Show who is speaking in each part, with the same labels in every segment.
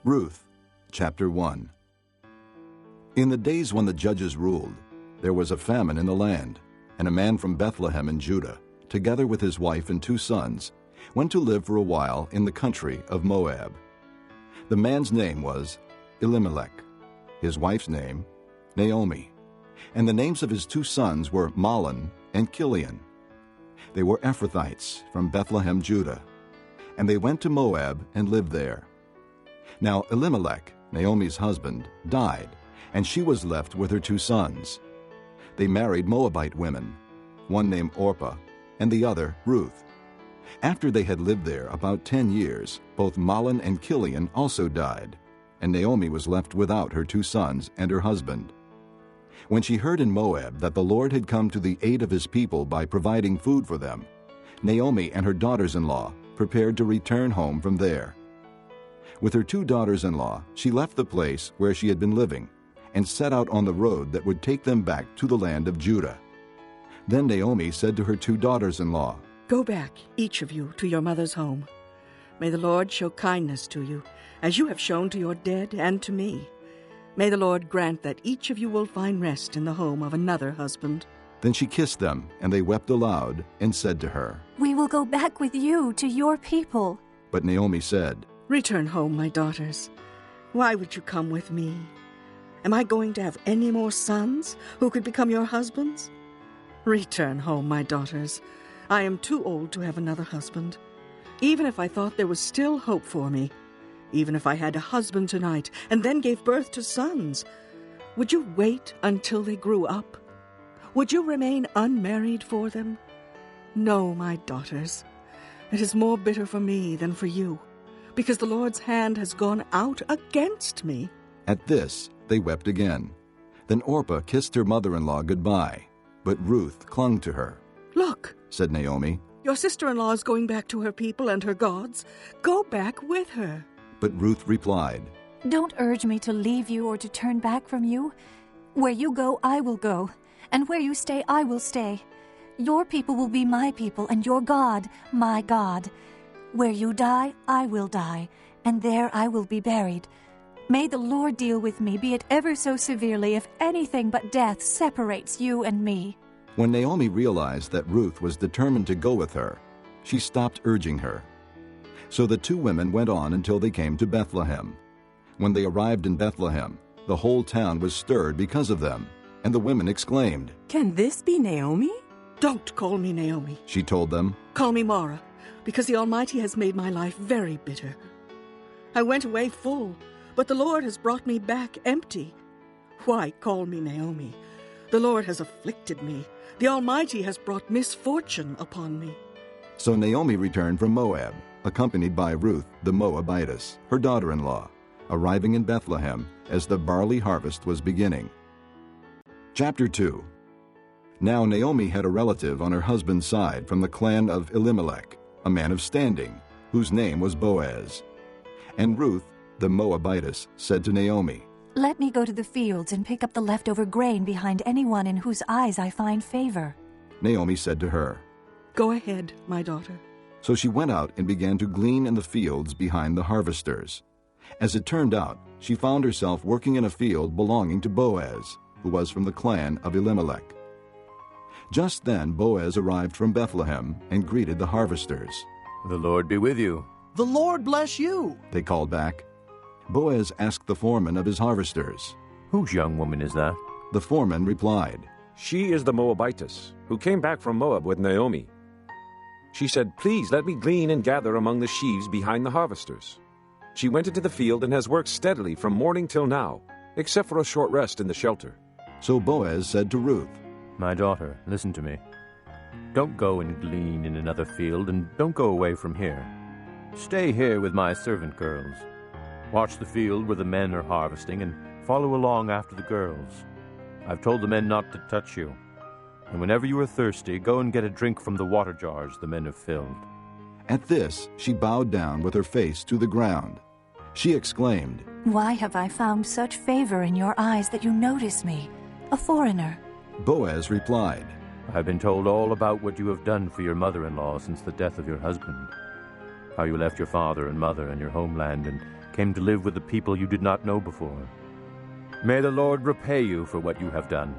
Speaker 1: Ruth, chapter 1. In the days when the judges ruled, there was a famine in the land, and a man from Bethlehem in Judah, together with his wife and 2 sons, went to live for a while in the country of Moab. The man's name was Elimelech, his wife's name Naomi, and the names of his 2 sons were Mahlon and Chilion. They were Ephrathites from Bethlehem, Judah, and they went to Moab and lived there. Now Elimelech, Naomi's husband, died, and she was left with her 2 sons. They married Moabite women, one named Orpah and the other Ruth. After they had lived there about 10 years, both Mahlon and Chilion also died, and Naomi was left without her 2 sons and her husband. When she heard in Moab that the Lord had come to the aid of his people by providing food for them, Naomi and her daughters-in-law prepared to return home from there. With her 2 daughters-in-law, she left the place where she had been living and set out on the road that would take them back to the land of Judah. Then Naomi said to her 2 daughters-in-law,
Speaker 2: "Go back, each of you, to your mother's home. May the Lord show kindness to you, as you have shown to your dead and to me. May the Lord grant that each of you will find rest in the home of another husband."
Speaker 1: Then she kissed them, and they wept aloud and said to her,
Speaker 3: "We will go back with you to your people."
Speaker 1: But Naomi said,
Speaker 2: "Return home, my daughters. Why would you come with me? Am I going to have any more sons who could become your husbands? Return home, my daughters. I am too old to have another husband. Even if I thought there was still hope for me, even if I had a husband tonight and then gave birth to sons, would you wait until they grew up? Would you remain unmarried for them? No, my daughters. It is more bitter for me than for you, because the Lord's hand has gone out against me."
Speaker 1: At this they wept again. Then Orpah kissed her mother-in-law goodbye, but Ruth clung to her.
Speaker 2: "Look,"
Speaker 1: said Naomi.
Speaker 2: "your sister-in-law is going back to her people and her gods. Go back with her."
Speaker 1: But Ruth replied,
Speaker 3: "Don't urge me to leave you or to turn back from you. Where you go, I will go, and where you stay, I will stay. Your people will be my people, and your God, my God. Where you die, I will die, and there I will be buried. May the Lord deal with me, be it ever so severely, if anything but death separates you and me."
Speaker 1: When Naomi realized that Ruth was determined to go with her, she stopped urging her. So the 2 women went on until they came to Bethlehem. When they arrived in Bethlehem, the whole town was stirred because of them, and the women exclaimed,
Speaker 4: "Can this be Naomi?"
Speaker 2: "Don't call me Naomi.
Speaker 1: She told them.
Speaker 2: Call me Mara, because the Almighty has made my life very bitter. I went away full, but the Lord has brought me back empty. Why call me Naomi? The Lord has afflicted me. The Almighty has brought misfortune upon me."
Speaker 1: So Naomi returned from Moab, accompanied by Ruth the Moabitess, her daughter-in-law, arriving in Bethlehem as the barley harvest was beginning. Chapter 2. Now Naomi had a relative on her husband's side from the clan of Elimelech, a man of standing, whose name was Boaz. And Ruth the Moabitess said to Naomi,
Speaker 3: "Let me go to the fields and pick up the leftover grain behind anyone in whose eyes I find favor."
Speaker 1: Naomi said to her,
Speaker 2: "Go ahead, my daughter."
Speaker 1: So she went out and began to glean in the fields behind the harvesters. As it turned out, she found herself working in a field belonging to Boaz, who was from the clan of Elimelech. Just then Boaz arrived from Bethlehem and greeted the harvesters.
Speaker 5: "The Lord be with you."
Speaker 6: "The Lord bless you,"
Speaker 1: they called back. Boaz asked the foreman of his harvesters,
Speaker 5: "Whose young woman is that?"
Speaker 1: The foreman replied,
Speaker 7: "She is the Moabitess, who came back from Moab with Naomi. She said, 'Please let me glean and gather among the sheaves behind the harvesters.' She went into the field and has worked steadily from morning till now, except for a short rest in the shelter."
Speaker 1: So Boaz said to Ruth,
Speaker 5: "My daughter, listen to me. Don't go and glean in another field, and don't go away from here. Stay here with my servant girls. Watch the field where the men are harvesting, and follow along after the girls. I've told the men not to touch you. And whenever you are thirsty, go and get a drink from the water jars the men have filled."
Speaker 1: At this she bowed down with her face to the ground. She exclaimed,
Speaker 3: "Why have I found such favor in your eyes that you notice me, a foreigner?"
Speaker 1: Boaz replied,
Speaker 5: "I've been told all about what you have done for your mother-in-law since the death of your husband, how you left your father and mother and your homeland and came to live with the people you did not know before. May the Lord repay you for what you have done.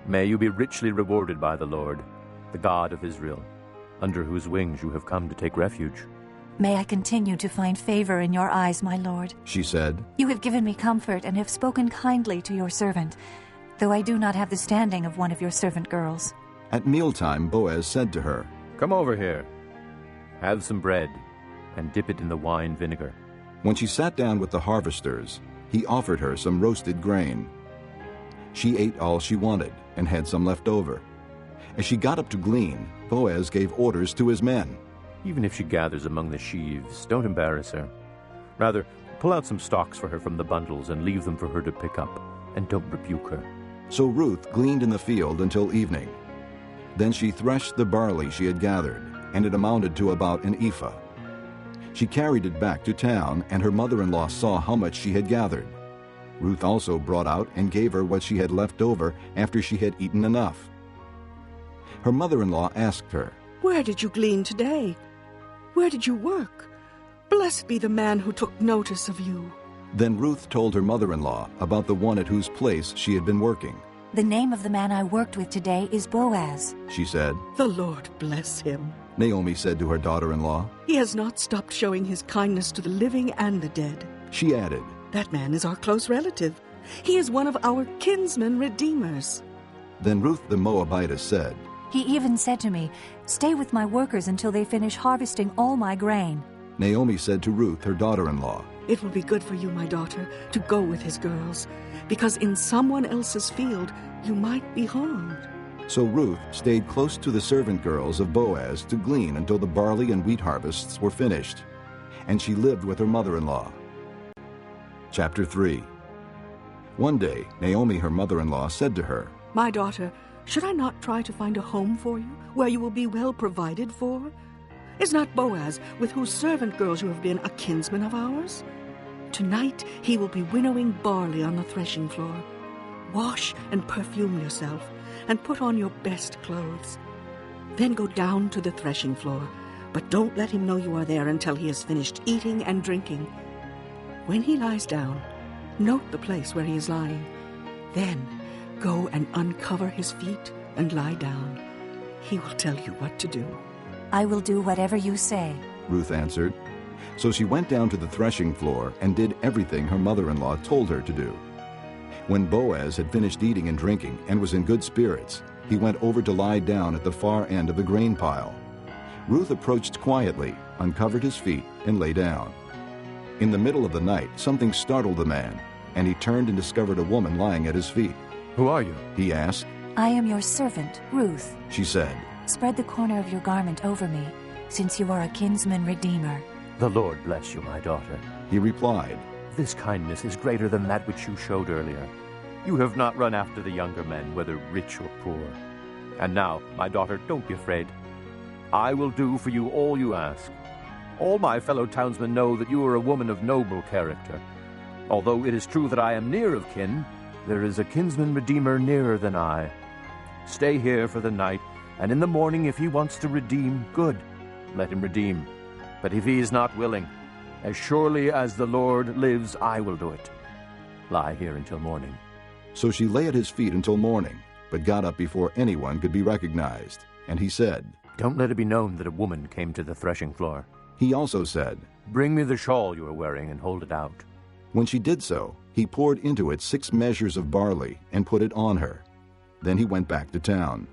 Speaker 5: May you be richly rewarded by the Lord, the God of Israel, under whose wings you have come to take refuge.
Speaker 3: May I continue to find favor in your eyes, my Lord.
Speaker 1: She said,
Speaker 3: You have given me comfort and have spoken kindly to your servant, though I do not have the standing of one of your servant girls.
Speaker 1: At mealtime, Boaz said to her,
Speaker 5: Come over here. Have some bread and dip it in the wine vinegar.
Speaker 1: When she sat down with the harvesters, he offered her some roasted grain. She ate all she wanted and had some left over. As she got up to glean, Boaz gave orders to his men.
Speaker 5: Even if she gathers among the sheaves, don't embarrass her. Rather, pull out some stalks for her from the bundles and leave them for her to pick up, and don't rebuke her.
Speaker 1: So Ruth gleaned in the field until evening. Then she threshed the barley she had gathered, and it amounted to about an ephah. She carried it back to town, and her mother-in-law saw how much she had gathered. Ruth also brought out and gave her what she had left over after she had eaten enough. Her mother-in-law asked her,
Speaker 2: Where did you glean today? Where did you work? Blessed be the man who took notice of you.
Speaker 1: Then Ruth told her mother-in-law about the one at whose place she had been working.
Speaker 3: The name of the man I worked with today is Boaz.
Speaker 1: She said.
Speaker 2: The Lord bless him.
Speaker 1: Naomi said to her daughter-in-law.
Speaker 2: He has not stopped showing his kindness to the living and the dead.
Speaker 1: She added,
Speaker 2: That man is our close relative. He is one of our kinsman redeemers.
Speaker 1: Then Ruth the Moabitess said,
Speaker 3: He even said to me, Stay with my workers until they finish harvesting all my grain.
Speaker 1: Naomi said to Ruth, her daughter-in-law,
Speaker 2: It will be good for you, my daughter, to go with his girls, because in someone else's field you might be harmed.
Speaker 1: So Ruth stayed close to the servant girls of Boaz to glean until the barley and wheat harvests were finished, and she lived with her mother-in-law. Chapter 3. One day, Naomi, her mother-in-law, said to her,
Speaker 2: My daughter, should I not try to find a home for you, where you will be well provided for? Is not Boaz, with whose servant girls you have been, a kinsman of ours? Tonight he will be winnowing barley on the threshing floor. Wash and perfume yourself, and put on your best clothes. Then go down to the threshing floor, but don't let him know you are there until he has finished eating and drinking. When he lies down, note the place where he is lying. Then go and uncover his feet and lie down. He will tell you what to do.
Speaker 3: I will do whatever you say.
Speaker 1: Ruth answered. So she went down to the threshing floor and did everything her mother-in-law told her to do. When Boaz had finished eating and drinking and was in good spirits, he went over to lie down at the far end of the grain pile. Ruth approached quietly, uncovered his feet, and lay down. In the middle of the night, something startled the man, and he turned and discovered a woman lying at his feet.
Speaker 5: Who are you?
Speaker 1: He asked.
Speaker 3: I am your servant, Ruth.
Speaker 1: She said.
Speaker 3: Spread the corner of your garment over me, since you are a kinsman redeemer.
Speaker 5: The Lord bless you, my daughter.
Speaker 1: He replied.
Speaker 5: This kindness is greater than that which you showed earlier. You have not run after the younger men, whether rich or poor. And now, my daughter, don't be afraid. I will do for you all you ask. All my fellow townsmen know that you are a woman of noble character. Although it is true that I am near of kin, there is a kinsman redeemer nearer than I. Stay here for the night, and in the morning if he wants to redeem, good, let him redeem. But if he is not willing, as surely as the Lord lives, I will do it. Lie here until morning.
Speaker 1: So she lay at his feet until morning, but got up before anyone could be recognized. And he said,
Speaker 5: Don't let it be known that a woman came to the threshing floor.
Speaker 1: He also said,
Speaker 5: Bring me the shawl you are wearing and hold it out.
Speaker 1: When she did so, he poured into it 6 measures of barley and put it on her. Then he went back to town.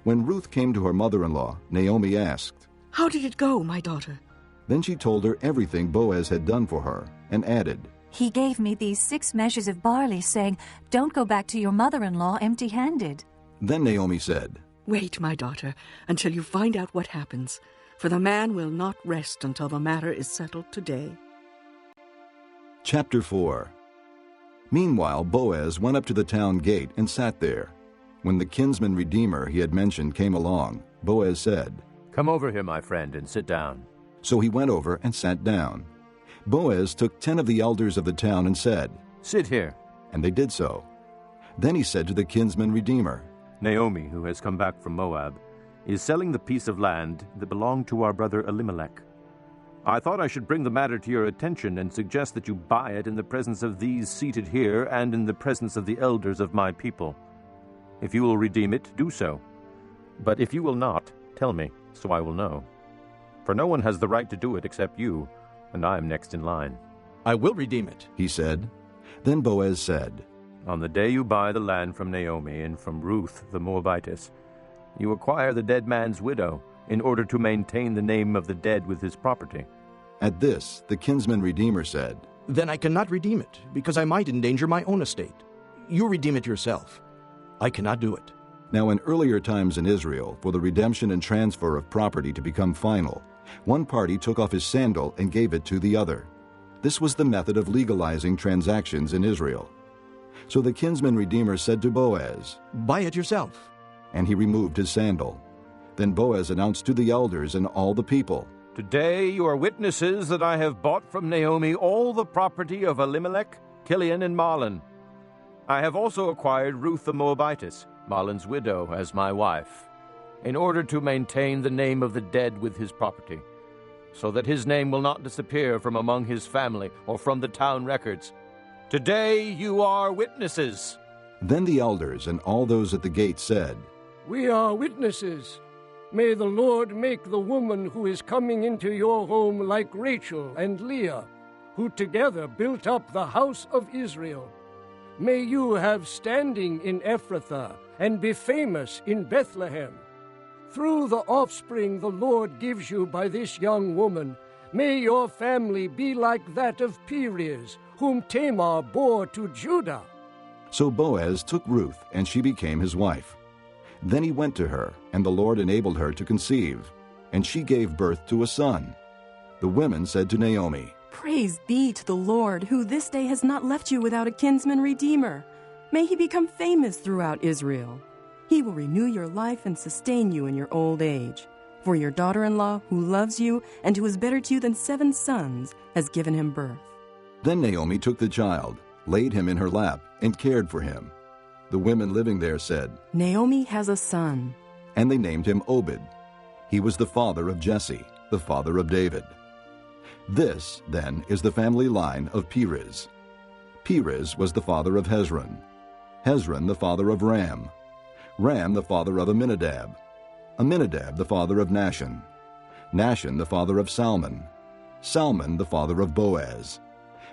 Speaker 1: When Ruth came to her mother-in-law, Naomi asked,
Speaker 2: How did it go, my daughter?
Speaker 1: Then she told her everything Boaz had done for her, and added,
Speaker 3: He gave me these 6 measures of barley, saying, Don't go back to your mother-in-law empty-handed.
Speaker 1: Then Naomi said,
Speaker 2: Wait, my daughter, until you find out what happens, for the man will not rest until the matter is settled today.
Speaker 1: Chapter 4. Meanwhile, Boaz went up to the town gate and sat there. When the kinsman redeemer he had mentioned came along, Boaz said,
Speaker 5: Come over here, my friend, and sit down.
Speaker 1: So he went over and sat down. Boaz took 10 of the elders of the town and said,
Speaker 5: Sit here.
Speaker 1: And they did so. Then he said to the kinsman redeemer,
Speaker 5: Naomi, who has come back from Moab, is selling the piece of land that belonged to our brother Elimelech. I thought I should bring the matter to your attention and suggest that you buy it in the presence of these seated here and in the presence of the elders of my people. If you will redeem it, do so. But if you will not, tell me, so I will know. For no one has the right to do it except you, and I am next in line."
Speaker 6: I will redeem it,
Speaker 1: he said. Then Boaz said,
Speaker 5: "On the day you buy the land from Naomi and from Ruth the Moabitess, you acquire the dead man's widow in order to maintain the name of the dead with his property."
Speaker 1: At this, the kinsman redeemer said,
Speaker 6: Then I cannot redeem it, because I might endanger my own estate. You redeem it yourself. I cannot do it.
Speaker 1: Now in earlier times in Israel, for the redemption and transfer of property to become final, one party took off his sandal and gave it to the other. This was the method of legalizing transactions in Israel. So the kinsman redeemer said to Boaz,
Speaker 6: Buy it yourself.
Speaker 1: and he removed his sandal. Then Boaz announced to the elders and all the people,
Speaker 5: "Today you are witnesses that I have bought from Naomi all the property of Elimelech, Kilion, and Mahlon. I have also acquired Ruth the Moabitess, Mahlon's widow, as my wife, in order to maintain the name of the dead with his property, so that his name will not disappear from among his family or from the town records. Today you are witnesses."
Speaker 1: Then the elders and all those at the gate said,
Speaker 4: "We are witnesses. May the Lord make the woman who is coming into your home like Rachel and Leah, who together built up the house of Israel. May you have standing in Ephrathah and be famous in Bethlehem. Through the offspring the Lord gives you by this young woman, may your family be like that of Perez, whom Tamar bore to Judah."
Speaker 1: So Boaz took Ruth, and she became his wife. Then he went to her, and the Lord enabled her to conceive, and she gave birth to a son. The women said to Naomi,
Speaker 8: Praise be to the Lord, who this day has not left you without a kinsman redeemer. May he become famous throughout Israel. He will renew your life and sustain you in your old age. For your daughter-in-law, who loves you and who is better to you than 7 sons, has given him birth.
Speaker 1: Then Naomi took the child, laid him in her lap, and cared for him. The women living there said,
Speaker 8: Naomi has a son.
Speaker 1: And they named him Obed. He was the father of Jesse, the father of David. This, then, is the family line of Perez. Perez was the father of Hezron. Hezron the father of Ram. Ram the father of Amminadab. Amminadab the father of Nahshon. Nahshon the father of Salmon. Salmon the father of Boaz.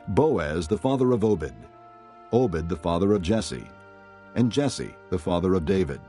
Speaker 1: Boaz the father of Obed. Obed the father of Jesse. And Jesse the father of David.